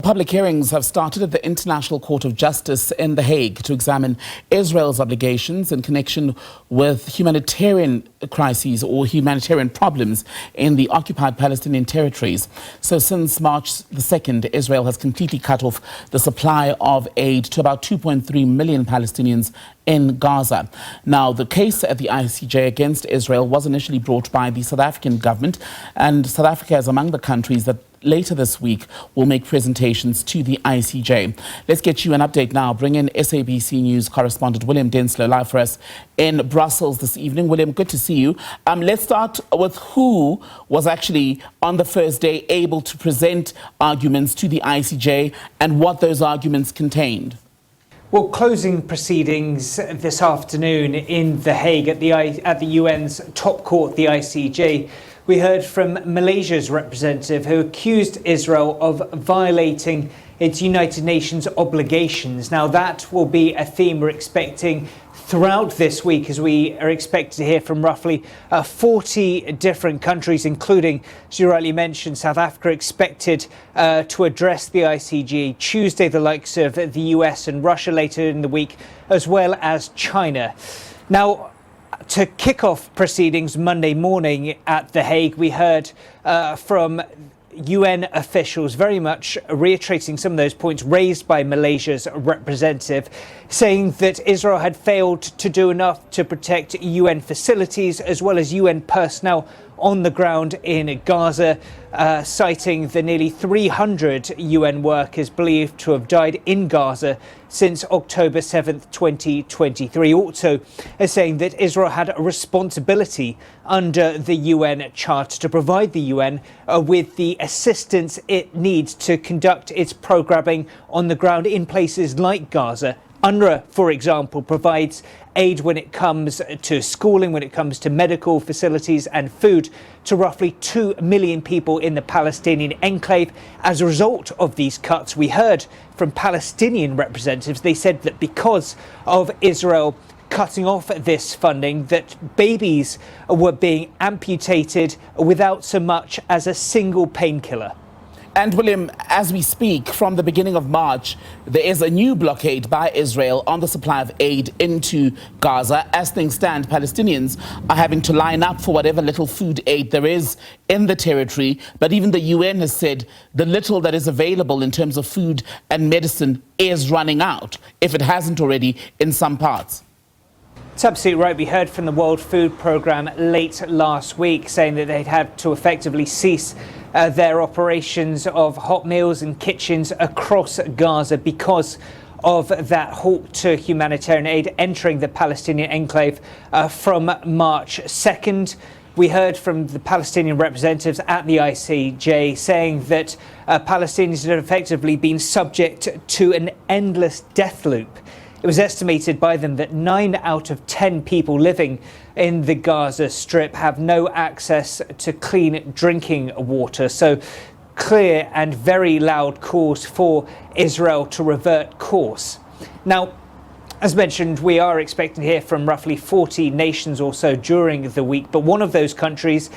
public hearings have started at the International Court of Justice in The Hague to examine Israel's obligations in connection with humanitarian crises or humanitarian problems in the occupied Palestinian territories. So since March the 2nd, Israel has completely cut off the supply of aid to about 2.3 million Palestinians in Gaza. Now, the case at the ICJ against Israel was initially brought by the South African government, and South Africa is among the countries that later this week will make presentations to the ICJ. Let's get you an update now. Bring in SABC News correspondent William Denselow live for us in Brussels this evening. William, good to see you. Let's start with who was actually on the first day able to present arguments to the ICJ and what those arguments contained. Well, closing proceedings this afternoon in The Hague at the UN's top court, the ICJ. We heard from Malaysia's representative who accused Israel of violating its United Nations obligations. Now, that will be a theme we're expecting throughout this week, as we are expected to hear from roughly 40 different countries, including, as you rightly mentioned, South Africa, expected to address the ICJ Tuesday, the likes of the US and Russia later in the week, as well as China. Now, to kick off proceedings Monday morning at The Hague, we heard from UN officials very much reiterating some of those points raised by Malaysia's representative, saying that Israel had failed to do enough to protect UN facilities as well as UN personnel on the ground in Gaza, citing the nearly 300 UN workers believed to have died in Gaza since October 7th, 2023. Also saying that Israel had a responsibility under the UN Charter to provide the UN with the assistance it needs to conduct its programming on the ground in places like Gaza. UNRWA, for example, provides aid when it comes to schooling, when it comes to medical facilities and food to roughly 2 million people in the Palestinian enclave. As a result of these cuts, we heard from Palestinian representatives, they said that because of Israel cutting off this funding, that babies were being amputated without so much as a single painkiller. And William, as we speak, from the beginning of March, there is a new blockade by Israel on the supply of aid into Gaza. As things stand, Palestinians are having to line up for whatever little food aid there is in the territory. But even the UN has said the little that is available in terms of food and medicine is running out, if it hasn't already in some parts. It's absolutely right. We heard from the World Food Programme late last week saying that they'd had to effectively cease their operations of hot meals and kitchens across Gaza because of that halt to humanitarian aid entering the Palestinian enclave from March 2nd. We heard from the Palestinian representatives at the ICJ saying that Palestinians had effectively been subject to an endless death loop. It was estimated by them that 9 out of 10 people living in the Gaza Strip have no access to clean drinking water. So clear and very loud calls for Israel to revert course. Now, as mentioned, we are expecting to hear from roughly 40 nations or so during the week, but one of those countries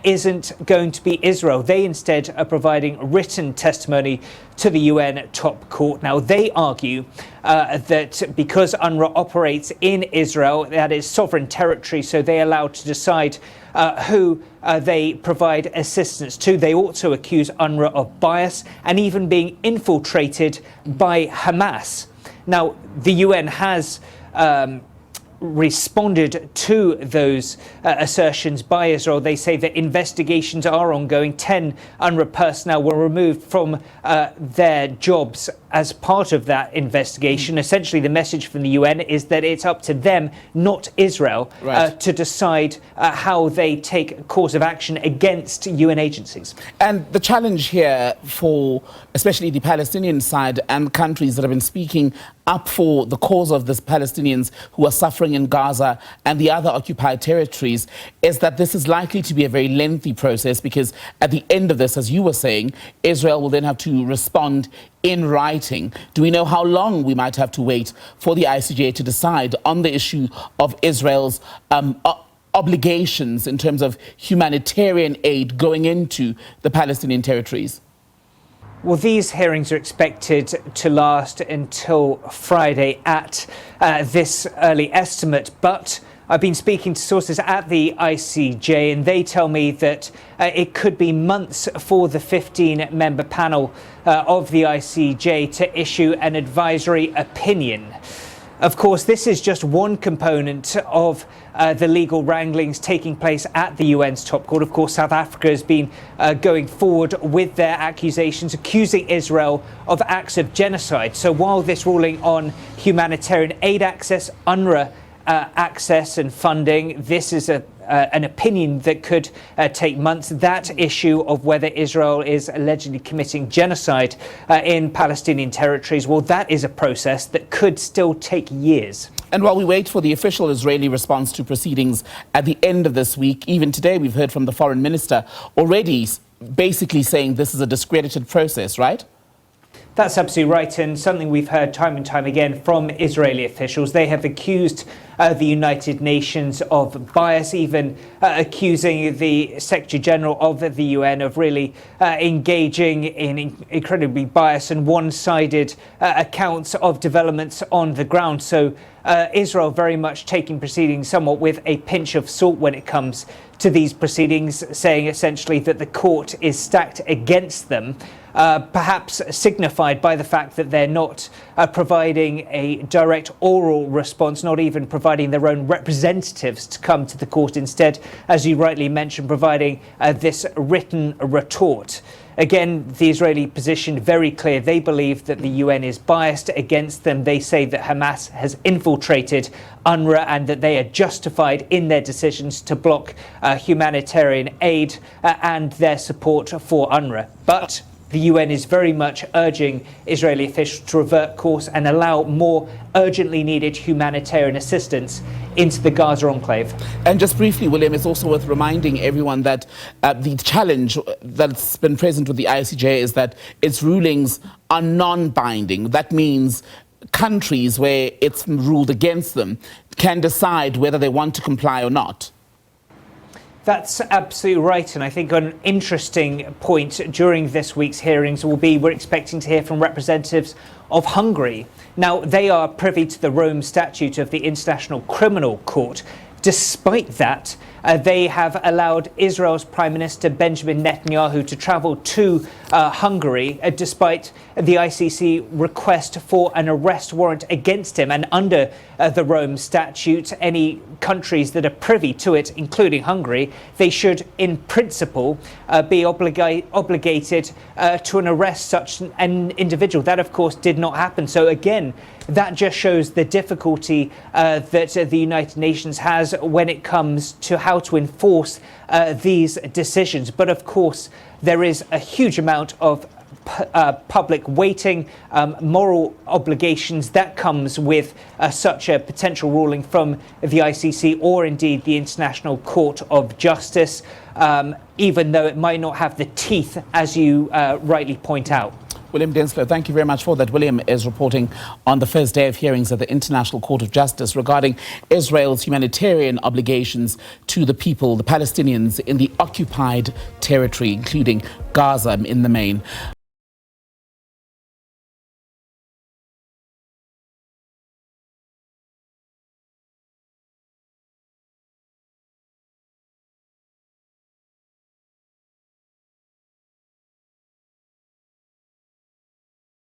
isn't going to be Israel. They instead are providing written testimony to the UN top court. Now, they argue that because UNRWA operates in Israel, that is sovereign territory, so they're allowed to decide who they provide assistance to. They also accuse UNRWA of bias and even being infiltrated by Hamas. Now, the UN has responded to those assertions by Israel. They say that investigations are ongoing. 10 UNRWA personnel were removed from their jobs as part of that investigation. Essentially, the message from the UN is that it's up to them, not Israel, to decide how they take a course of action against UN agencies. And the challenge here for especially the Palestinian side and countries that have been speaking up for the cause of the Palestinians who are suffering in Gaza and the other occupied territories is that this is likely to be a very lengthy process, because at the end of this, as you were saying, Israel will then have to respond in writing. Do we know how long we might have to wait for the ICJ to decide on the issue of Israel's obligations in terms of humanitarian aid going into the Palestinian territories? Well, these hearings are expected to last until Friday at this early estimate, but I've been speaking to sources at the ICJ and they tell me that it could be months for the 15-member panel of the ICJ to issue an advisory opinion. Of course, this is just one component of the legal wranglings taking place at the UN's top court. Of course, South Africa has been going forward with their accusations, accusing Israel of acts of genocide. So while this ruling on humanitarian aid access, UNRWA access and funding, this is an opinion that could take months. That issue of whether Israel is allegedly committing genocide in Palestinian territories, well, that is a process that could still take years. And while we wait for the official Israeli response to proceedings at the end of this week, even today we've heard from the foreign minister already basically saying this is a discredited process, right? That's absolutely right, and something we've heard time and time again from Israeli officials. They have accused the United Nations of bias, even accusing the Secretary General of the UN of really engaging in incredibly biased and one-sided accounts of developments on the ground. So Israel very much taking proceedings somewhat with a pinch of salt when it comes to these proceedings, saying essentially that the court is stacked against them. Perhaps signified by the fact that they're not providing a direct oral response, not even providing their own representatives to come to the court. Instead, as you rightly mentioned, providing this written retort. Again, the Israeli position very clear. They believe that the UN is biased against them. They say that Hamas has infiltrated UNRWA and that they are justified in their decisions to block humanitarian aid and their support for UNRWA. But the UN is very much urging Israeli officials to revert course and allow more urgently needed humanitarian assistance into the Gaza enclave. And just briefly, William, it's also worth reminding everyone that the challenge that's been present with the ICJ is that its rulings are non-binding. That means countries where it's ruled against them can decide whether they want to comply or not. That's absolutely right, and I think an interesting point during this week's hearings will be we're expecting to hear from representatives of Hungary. Now, they are privy to the Rome Statute of the International Criminal Court. Despite that, they have allowed Israel's Prime Minister Benjamin Netanyahu to travel to Hungary, despite the ICC request for an arrest warrant against him. And under the Rome Statute, any countries that are privy to it, including Hungary, they should, in principle, be obligated to an arrest such an individual. That, of course, did not happen. So again, that just shows the difficulty that the United Nations has when it comes to how to enforce these decisions. But of course, there is a huge amount of public waiting, moral obligations that comes with such a potential ruling from the ICC or indeed the International Court of Justice, even though it might not have the teeth, as you rightly point out. William Denselow, thank you very much for that. William is reporting on the first day of hearings at the International Court of Justice regarding Israel's humanitarian obligations to the people, the Palestinians in the occupied territory, including Gaza in the main.